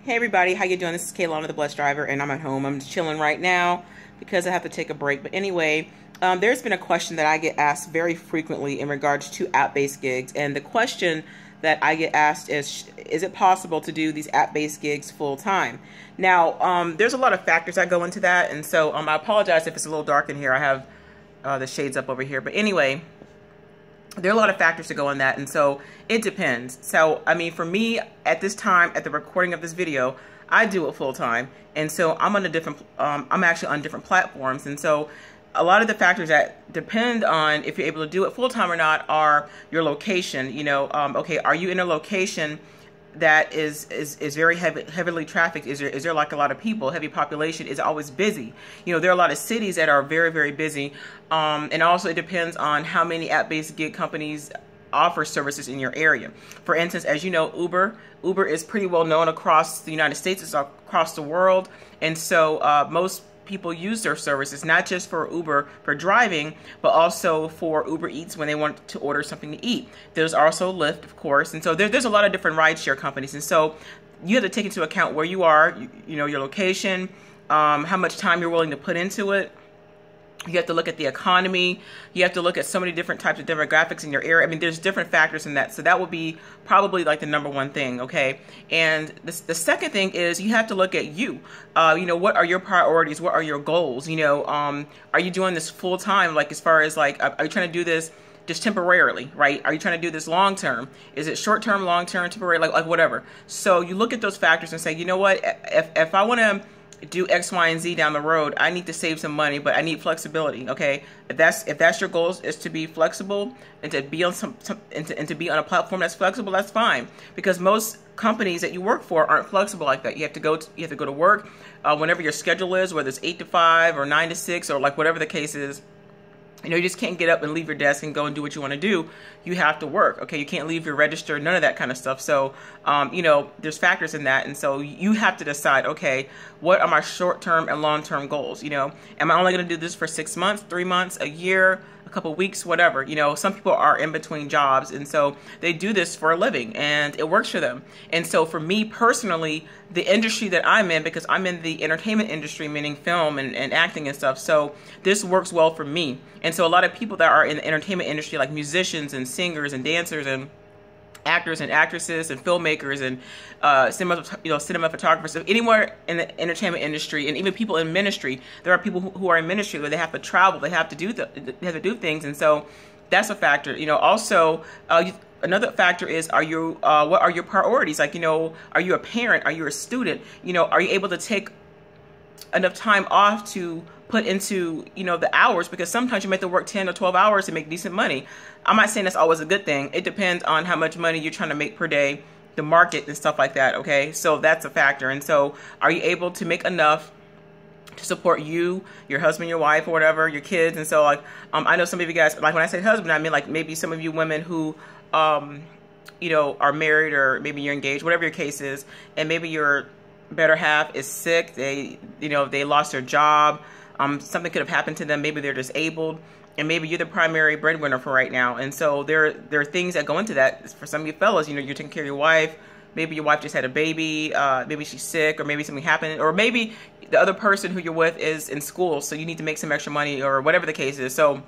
Hey everybody, how you doing? This is Kaylana, the Blessed Driver, and I'm at home. I'm just chilling right now because I have to take a break. But anyway, there's been a question that I get asked very frequently in regards to app-based gigs. And the question that I get asked is it possible to do these app-based gigs full-time? Now, there's a lot of factors that go into that. And so I apologize if it's a little dark in here. I have the shades up over here. But anyway, there are a lot of factors to go in that, and so it depends. So, I mean, for me, at this time, at the recording of this video, I do it full time, and so I'm on a different, I'm actually on different platforms, and so a lot of the factors that depend on if you're able to do it full time or not are your location. You know, okay, are you in a location that is very heavily trafficked? Is there like a lot of people, heavy population? Is it always busy? You know, there are a lot of cities that are very busy, and also it depends on how many app-based gig companies offer services in your area. For instance, as you know, Uber is pretty well known across the United States, it's across the world, and so most people use their services, not just for Uber for driving, but also for Uber Eats when they want to order something to eat. There's also Lyft, of course, and so there's a lot of different rideshare companies, and so you have to take into account where you are, you know, your location, how much time you're willing to put into it. You have to look at the economy. You have to look at so many different types of demographics in your area. I mean, there's different factors in that. So that would be probably like the #1 thing, okay? And the second thing is you have to look at you. You know, what are your priorities? What are your goals? You know, are you doing this full time? Like, as far as like, are you trying to do this just temporarily, right? Are you trying to do this long term? Is it short term, long term, temporary, like whatever? So you look at those factors and say, you know what? If I want to do X, Y, and Z down the road, I need to save some money, but I need flexibility. Okay, if that's your goal, is to be flexible and to be on and to be on a platform that's flexible, that's fine. Because most companies that you work for aren't flexible like that. You have to go to work whenever your schedule is, whether it's 8 to 5 or 9 to 6 or like whatever the case is. You know, you just can't get up and leave your desk and go and do what you want to do. You have to work, okay? You can't leave your register, none of that kind of stuff. So, you know, there's factors in that. And so you have to decide, okay, what are my short-term and long-term goals? You know, am I only going to do this for 6 months, 3 months, a year, a couple weeks, whatever? You know, some people are in between jobs, and so they do this for a living, and it works for them. And so for me personally, the industry that I'm in, because I'm in the entertainment industry, meaning film and acting and stuff, so this works well for me. And so a lot of people that are in the entertainment industry, like musicians and singers and dancers and actors and actresses and filmmakers and cinema photographers, so anywhere in the entertainment industry, and even people in ministry, there are people who are in ministry where they have to travel, they have to do things, and so that's a factor. You know, also another factor is, are you what are your priorities? Like, you know, are you a parent? Are you a student? You know, are you able to take enough time off to put into, you know, the hours? Because sometimes you may have to work 10 or 12 hours to make decent money. I'm not saying that's always a good thing. It depends on how much money you're trying to make per day, the market and stuff like that, okay? So that's a factor. And so are you able to make enough to support you, your husband, your wife, or whatever, your kids? And so, like, I know some of you guys, like when I say husband, I mean like maybe some of you women who you know, are married, or maybe you're engaged, whatever your case is, and maybe your better half is sick, they lost their job, something could have happened to them, maybe they're disabled, and maybe you're the primary breadwinner for right now. And so there are things that go into that. For some of you fellas, you know, you're taking care of your wife, maybe your wife just had a baby, maybe she's sick, or maybe something happened, or maybe the other person who you're with is in school, so you need to make some extra money, or whatever the case is. So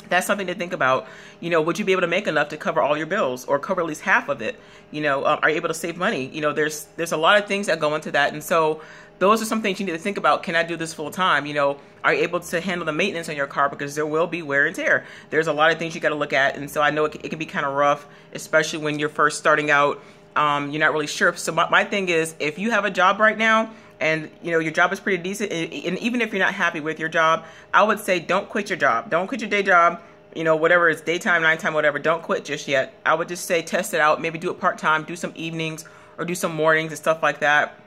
that's something to think about. You know, would you be able to make enough to cover all your bills, or cover at least half of it? You know, are you able to save money? You know, there's a lot of things that go into that. And so those are some things you need to think about. Can I do this full time? You know, are you able to handle the maintenance on your car? Because there will be wear and tear. There's a lot of things you got to look at. And so I know it can be kind of rough, especially when you're first starting out. You're not really sure. So my thing is, if you have a job right now, and you know your job is pretty decent, and even if you're not happy with your job, I would say don't quit your job. Don't quit your day job. You know, whatever it's daytime, nighttime, whatever, don't quit just yet. I would just say test it out. Maybe do it part-time, do some evenings or do some mornings and stuff like that.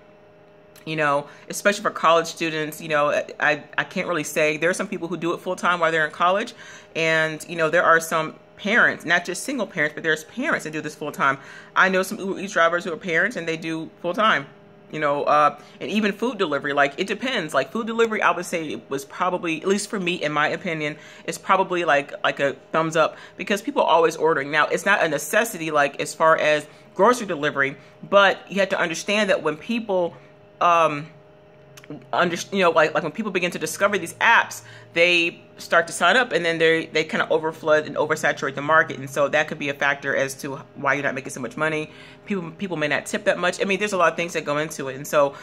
You know, especially for college students, you know, I can't really say. There are some people who do it full-time while they're in college. And, you know, there are some parents, not just single parents, but there's parents that do this full-time. I know some Uber Eats drivers who are parents and they do full-time. you know, and even food delivery. Like, it depends. Like, food delivery, I would say it was probably, at least for me, in my opinion, it's probably like a thumbs up, because people are always ordering. Now, it's not a necessity, like, as far as grocery delivery, but you have to understand that when people, you know, like when people begin to discover these apps, they start to sign up, and then they kind of overflood and oversaturate the market, and so that could be a factor as to why you're not making so much money. People may not tip that much. I mean, there's a lot of things that go into it, and so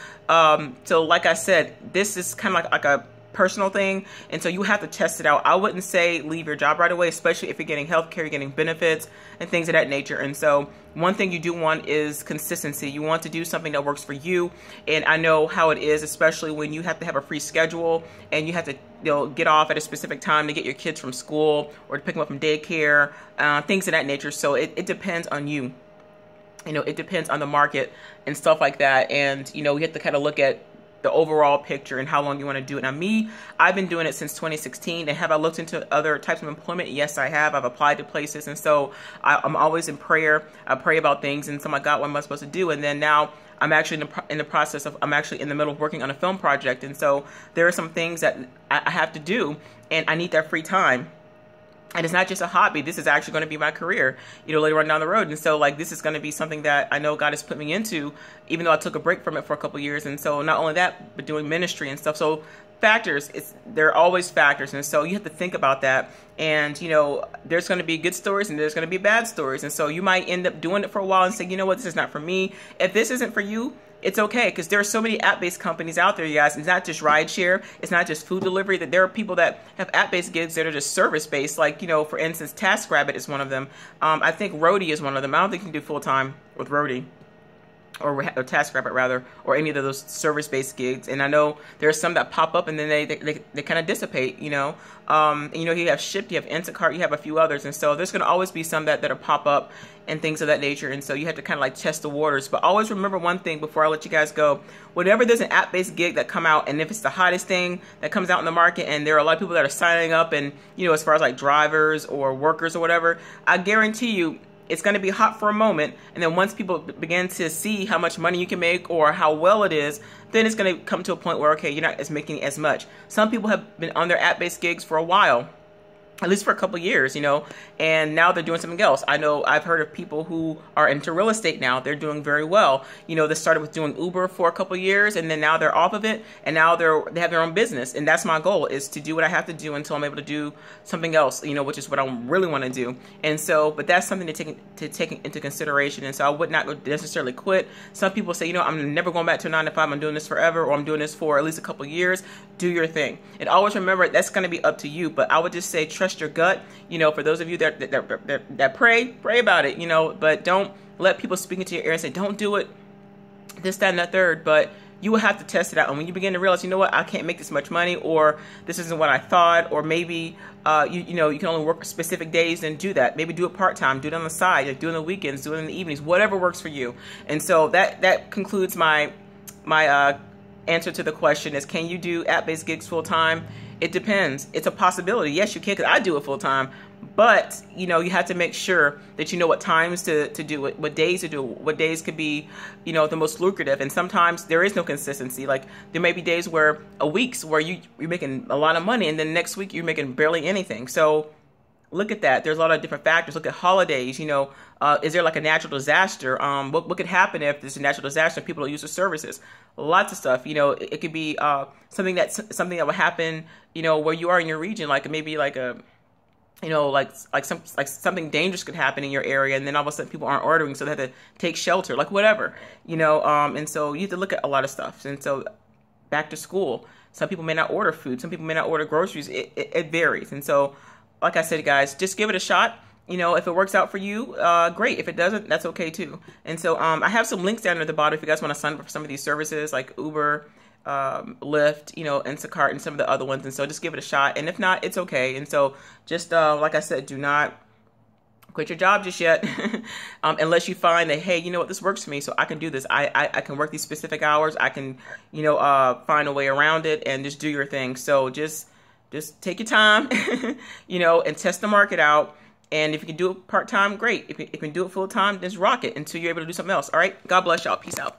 so like I said, this is kind of like a personal thing, and so you have to test it out. I wouldn't say leave your job right away, especially if you're getting healthcare, you're getting benefits and things of that nature. And so one thing you do want is consistency. You want to do something that works for you, and I know how it is, especially when you have to have a free schedule and you have to, you know, get off at a specific time to get your kids from school or to pick them up from daycare, things of that nature. So it depends on you. You know, it depends on the market and stuff like that, and you know, we have to kind of look at the overall picture and how long you want to do it. Now, me, I've been doing it since 2016. And have I looked into other types of employment? Yes, I have. I've applied to places, and so I'm always in prayer. I pray about things, and so my God, what am I supposed to do? And then now I'm actually in the process of, I'm actually in the middle of working on a film project, and so there are some things that I have to do, and I need that free time. And it's not just a hobby. This is actually going to be my career, you know, later on down the road. And so, like, this is going to be something that I know God has put me into, even though I took a break from it for a couple years. And so not only that, but doing ministry and stuff. So factors, there are always factors. And so you have to think about that. And, you know, there's going to be good stories and there's going to be bad stories. And so you might end up doing it for a while and say, you know what, this is not for me. If this isn't for you, it's okay, because there are so many app-based companies out there, you guys. It's not just rideshare. It's not just food delivery. That there are people that have app-based gigs that are just service-based. Like, you know, for instance, TaskRabbit is one of them. I think Roadie is one of them. I don't think you can do full-time with Roadie. Or TaskRabbit rather, or any of those service-based gigs. And I know there are some that pop up and then they kind of dissipate, you know. And, you know, you have Shipt, you have Instacart, you have a few others. And so there's going to always be some that are pop up and things of that nature. And so you have to kind of like test the waters. But always remember one thing before I let you guys go. Whenever there's an app-based gig that come out, and if it's the hottest thing that comes out in the market, and there are a lot of people that are signing up, and, you know, as far as like drivers or workers or whatever, I guarantee you, it's going to be hot for a moment, and then once people begin to see how much money you can make or how well it is, then it's going to come to a point where, okay, you're not making as much. Some people have been on their app-based gigs for a while, at least for a couple of years, you know, and now they're doing something else. I know I've heard of people who are into real estate now. They're doing very well. You know, they started with doing Uber for a couple of years, and then now they're off of it, and now they have their own business. And that's my goal, is to do what I have to do until I'm able to do something else, you know, which is what I really want to do. And so, but that's something to take into consideration. And so I would not necessarily quit. Some people say, you know, I'm never going back to a 9-to-5. I'm doing this forever, or I'm doing this for at least a couple of years. Do your thing. And always remember, that's going to be up to you. But I would just say, trust your gut. You know, for those of you that pray about it, you know, but don't let people speak into your ear and say, don't do it, this, that, and the third. But you will have to test it out. And when you begin to realize, you know what, I can't make this much money, or this isn't what I thought, or maybe, you know, you can only work specific days, and do that. Maybe do it part-time, do it on the side, like do it on the weekends, do it in the evenings, whatever works for you. And so that concludes my answer to the question is, can you do app-based gigs full-time? It depends. It's a possibility. Yes, you can, because I do it full-time. But, you know, you have to make sure that you know what times to do it, what days to do it, what days could be, you know, the most lucrative. And sometimes there is no consistency. Like, there may be days where, weeks where you're making a lot of money, and then next week you're making barely anything. So look at that. There's a lot of different factors. Look at holidays, you know. Is there like a natural disaster? What could happen if there's a natural disaster and people don't use the services? Lots of stuff. You know, it could be something that would happen, you know, where you are in your region, like maybe like a, you know, like something dangerous could happen in your area, and then all of a sudden people aren't ordering, so they have to take shelter, like whatever, you know. And so you have to look at a lot of stuff. And so back to school, some people may not order food, some people may not order groceries. It varies. And so, like I said, guys, just give it a shot. You know, if it works out for you, great. If it doesn't, that's okay too. And so I have some links down at the bottom if you guys want to sign up for some of these services like Uber, Lyft, you know, Instacart, and some of the other ones. And so just give it a shot. And if not, it's okay. And so just like I said, do not quit your job just yet unless you find that, hey, you know what, this works for me, so I can do this. I can work these specific hours. I can, you know, find a way around it, and just do your thing. So just take your time, you know, and test the market out. And if you can do it part-time, great. If you can do it full-time, just rock it until you're able to do something else. All right? God bless y'all. Peace out.